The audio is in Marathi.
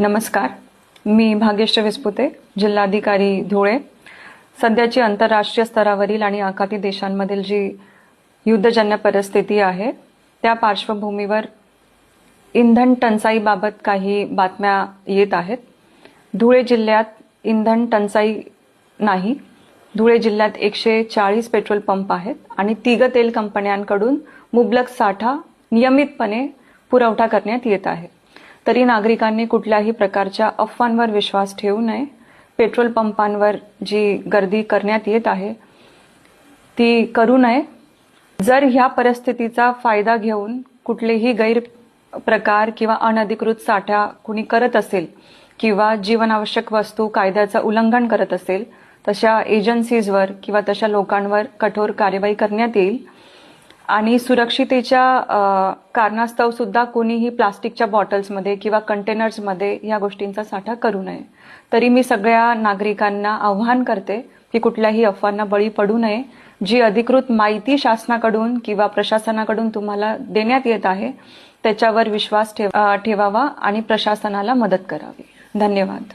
नमस्कार, मी भाग्यश्री विस्पुते, जिल्हाधिकारी धुळे। सध्याची आंतरराष्ट्रीय स्तरावरील आणि आखाती देशांमधील जी युद्धजन्य परिस्थिती आहे त्या पार्श्वभूमीवर इंधन टंचाईबाबत काही बातम्या येत आहेत। धुळे जिल्ह्यात इंधन टंचाई नाही। धुळे जिल्ह्यात 140 पेट्रोल पंप आहेत आणि तिघ तेल कंपन्यांकडून मुबलक साठा नियमितपणे पुरवठा करण्यात येत आहे। तरी नागरिकांनी कुठल्याही प्रकारच्या अफवांवर विश्वास ठेवू नये। पेट्रोल पंपांवर जी गर्दी करण्यात येत आहे ती करू नये। जर ह्या परिस्थितीचा फायदा घेऊन कुठलेही गैरप्रकार किंवा अनधिकृत साठा कुणी करत असेल किंवा जीवनावश्यक वस्तू कायद्याचं उल्लंघन करत असेल तशा एजन्सीजवर किंवा तशा लोकांवर कठोर कार्यवाही करण्यात येईल। आणि सुरक्षितेच्या कारणास्तव सुद्धा कोणीही प्लास्टिकच्या बॉटल्समध्ये किंवा कंटेनर्समध्ये या गोष्टींचा साठा करू नये। तरी मी सगळ्या नागरिकांना आव्हान करते की कुठल्याही अफवांना बळी पडू नये। जी अधिकृत माहिती शासनाकडून किंवा प्रशासनाकडून तुम्हाला देण्यात येत आहे त्याच्यावर विश्वास ठेवावा आणि प्रशासनाला मदत करावी। धन्यवाद।